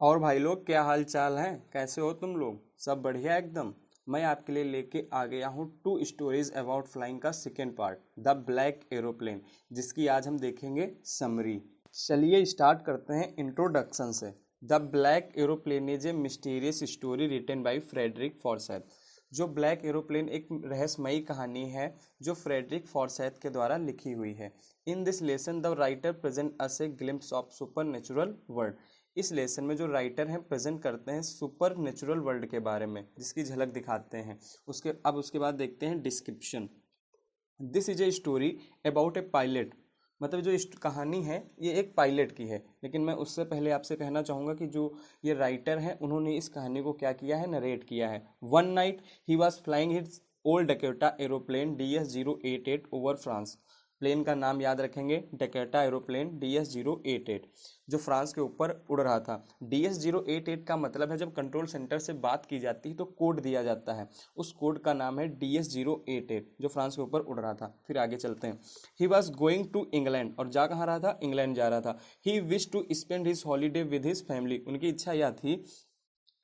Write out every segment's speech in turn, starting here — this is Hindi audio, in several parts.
और भाई लोग क्या हाल चाल है, कैसे हो तुम लोग? सब बढ़िया एकदम। मैं आपके लिए लेके आ गया हूँ टू स्टोरीज अबाउट फ्लाइंग का second part, the black aeroplane, जिसकी आज हम देखेंगे समरी। चलिए स्टार्ट करते हैं इंट्रोडक्शन से। The black aeroplane is a mysterious story written by Frederick Forsyth. जो ब्लैक एरोप्लेन एक रहस्यमयी कहानी है जो फ्रेडरिक फॉर्सेथ के द्वारा लिखी हुई है। In this lesson the writer present us A glimpse of super natural world. इस लेसन में जो राइटर हैं प्रेजेंट करते हैं सुपर नेचुरल वर्ल्ड के बारे में, जिसकी झलक दिखाते हैं। उसके बाद देखते हैं description. This is a story about A pilot. मतलब जो इस कहानी है ये एक पायलट की है, लेकिन मैं उससे पहले आपसे कहना चाहूँगा कि जो ये राइटर हैं उन्होंने इस कहानी को क्या किया है, नरेट किया है। One night he was flying his old Dakota aeroplane DS-088 over France. Plane का नाम याद रखेंगे, डकोटा एरोप्लेन DS-088, जो फ्रांस के ऊपर उड़ रहा था। DS-088 का मतलब है जब कंट्रोल सेंटर से बात की जाती है तो कोड दिया जाता है, उस कोड का नाम है DS-088, जो फ्रांस के ऊपर उड़ रहा था। फिर आगे चलते हैं। He was going to England, और जा कहाँ रहा था? इंग्लैंड जा रहा था। He wish to spend his holiday with his family, उनकी इच्छा यह थी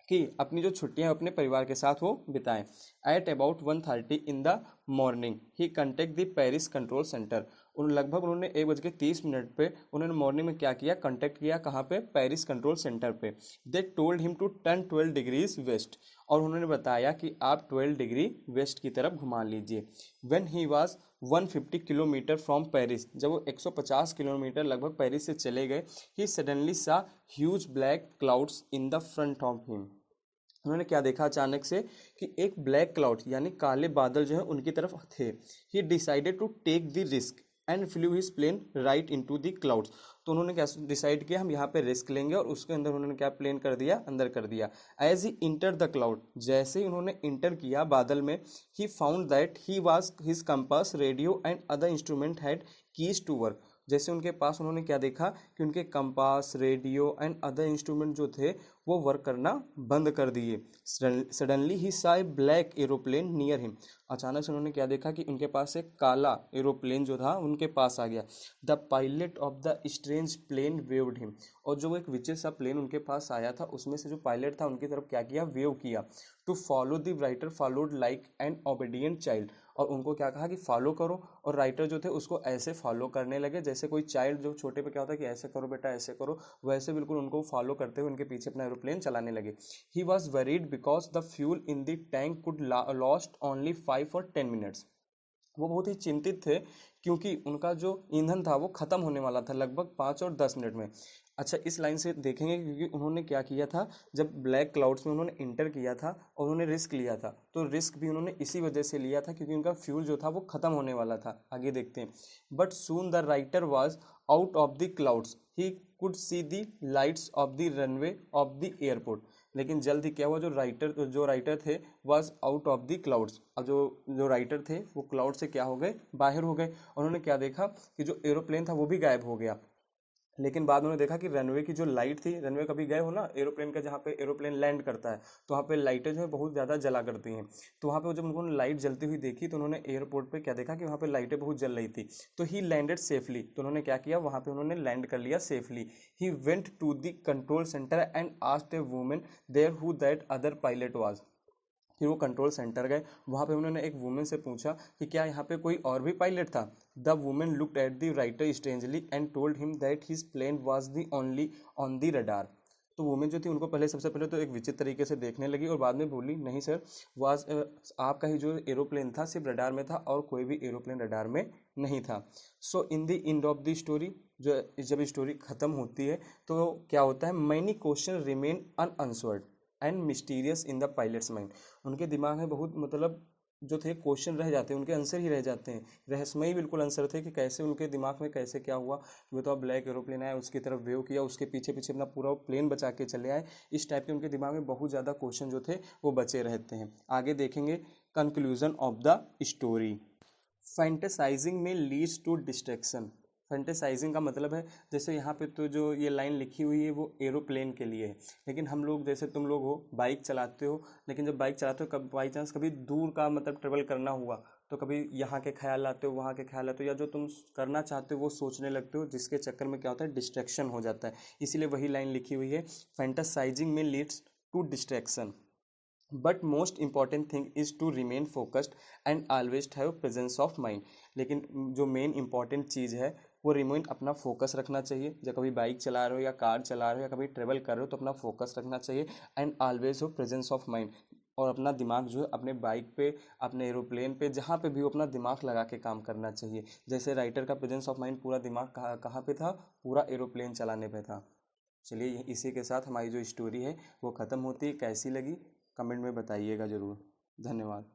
कि अपनी जो छुट्टियां अपने परिवार के साथ वो बिताएं। At about 1:30 in the morning he contact the Paris control centre. उन्होंने 1:30 पे उन्होंने मॉर्निंग में क्या किया, कंटेक्ट किया। कहाँ पे? पेरिस कंट्रोल सेंटर पे। They told him to turn 12 degrees west, और उन्होंने बताया कि आप 12 डिग्री वेस्ट की तरफ घुमा लीजिए। When he was 150 kilometre from Paris, जब वो 150 किलोमीटर लगभग पेरिस से चले गए, ही सडनली सा huge black clouds in the front of him. उन्होंने क्या देखा अचानक से कि एक ब्लैक क्लाउड यानी काले बादल जो है उनकी तरफ थे। He decided to take the risk and flew his plane right into the clouds. तो उन्होंने क्या डिसाइड किया, हम यहाँ पे रिस्क लेंगे, और उसके अंदर उन्होंने क्या प्लेन कर दिया, अंदर कर दिया। As he enter the cloud, जैसे ही उन्होंने इंटर किया बादल में, he found that he was his compass radio and other instrument had कीज टू वर्क। जैसे उनके पास उन्होंने क्या देखा कि उनके compass, radio and other instrument जो थे वो वर्क करना बंद कर दिए। सडनली ही सा ए ब्लैक एरोप्लेन नियर हिम। अचानक से उन्होंने क्या देखा कि उनके पास एक काला एरोप्लेन जो था उनके पास आ गया। The pilot of the strange plane waved him, और जो एक विचित्र सा प्लेन उनके पास आया था उसमें से जो पायलट था उनकी तरफ क्या किया, वेव किया। To follow the writer followed like an obedient child, और उनको क्या कहा कि फॉलो करो, और राइटर जो थे उसको ऐसे फॉलो करने लगे जैसे कोई चाइल्ड जो छोटे पे क्या होता है कि ऐसे करो बेटा ऐसे करो, वैसे बिल्कुल उनको फॉलो करते हुए उनके पीछे अपना एरोप्लेन चलाने लगे। He was worried because the fuel in the tank could lost only 5 और 10 मिनट्स। वो बहुत ही चिंतित थे क्योंकि उनका जो ईंधन था वो खत्म होने वाला था लगभग 5 और 10 मिनट में। अच्छा, इस लाइन से देखेंगे क्योंकि उन्होंने क्या किया था, जब ब्लैक क्लाउड्स में उन्होंने इंटर किया था और उन्होंने रिस्क लिया था, तो रिस्क भी उन्होंने इसी वजह से लिया था क्योंकि उनका फ्यूल जो था वो खत्म होने वाला था। आगे देखते हैं। But soon the writer was out of the clouds, he could see the lights off the runway of the airport. लेकिन जल्द ही क्या हुआ, जो राइटर थे was out of the clouds. अब जो जो राइटर थे वो क्लाउड से क्या हो गए, बाहर हो गए। उन्होंने क्या देखा कि जो एरोप्लेन था वो भी गायब हो गया। लेकिन बाद में उन्होंने देखा कि रनवे की जो लाइट थी, रनवे कभी गए हो ना एरोप्लेन का, जहाँ पे एरोप्लेन लैंड करता है तो वहाँ पे लाइटें जो है बहुत ज़्यादा जला करती हैं। तो वहाँ पे जब उन्होंने लाइट जलती हुई देखी तो उन्होंने एयरपोर्ट पे क्या देखा कि वहाँ पे लाइटें बहुत जल रही थी। तो ही लैंडेड सेफली, तो उन्होंने क्या किया, वहाँ पे उन्होंने लैंड कर लिया safely. He went to the control centre and asked a woman there who that other pilot was. फिर वो कंट्रोल सेंटर गए, वहाँ पे उन्होंने एक वुमेन से पूछा कि क्या यहाँ पे कोई और भी पायलट था। The woman looked at the writer strangely and told him that his plane was the only on the radar. तो वुमेन जो थी उनको सबसे पहले तो एक विचित्र तरीके से देखने लगी और बाद में बोली, नहीं सर, वाज आपका ही जो एरोप्लेन था सिर्फ रडार में था और कोई भी एरोप्लेन रडार में नहीं था। So in the end of the story, जो जब स्टोरी खत्म होती है तो क्या होता है, many question remain unanswered and mysterious in the pilots mind. उनके दिमाग में बहुत मतलब जो थे क्वेश्चन रह जाते हैं, उनके आंसर ही रह जाते हैं, रहस्यमयी बिल्कुल आंसर थे कि कैसे उनके दिमाग में कैसे क्या हुआ कि वो तो अब ब्लैक एरोप्लेन आया उसकी तरफ वेव किया, उसके पीछे पीछे अपना पूरा प्लेन बचा के चले आए। इस टाइप के उनके दिमाग में बहुत ज़्यादा क्वेश्चन जो थे वो बचे रहते हैं। आगे देखेंगे conclusion of the story. Fantasising में लीड्स टू डिस्ट्रैक्शन। फैंटेसाइजिंग का मतलब है, जैसे यहाँ पे तो जो ये लाइन लिखी हुई है वो एरोप्लेन के लिए है, लेकिन हम लोग जैसे तुम लोग हो बाइक चलाते हो, लेकिन जब बाइक चलाते हो कब बाई चांस कभी दूर का मतलब ट्रेवल करना हुआ तो कभी यहाँ के ख्याल आते हो, वहाँ के ख्याल आते हो, या जो तुम करना चाहते हो वो सोचने लगते हो, जिसके चक्कर में क्या होता है, डिस्ट्रैक्शन हो जाता है। इसीलिए वही लाइन लिखी हुई है, फैंटासाइजिंग में leads to distraction, but most important thing is to remain focused and always have presence of mind. लेकिन जो मेन इंपॉर्टेंट चीज़ है वो रिमेन अपना फोकस रखना चाहिए। जब कभी बाइक चला रहे हो या कार चला रहे हो या कभी ट्रेवल कर रहे हो तो अपना फोकस रखना चाहिए, एंड ऑलवेज हो प्रेजेंस ऑफ माइंड। और अपना दिमाग जो है अपने बाइक पे, अपने एरोप्लेन पे, जहाँ पे भी हो अपना दिमाग लगा के काम करना चाहिए। जैसे राइटर का प्रेजेंस ऑफ माइंड पूरा दिमाग कहाँ कहाँ पे था, पूरा एरोप्लेन चलाने पे था। चलिए इसी के साथ हमारी जो स्टोरी है वो ख़त्म होती है। कैसी लगी कमेंट में बताइएगा ज़रूर। धन्यवाद।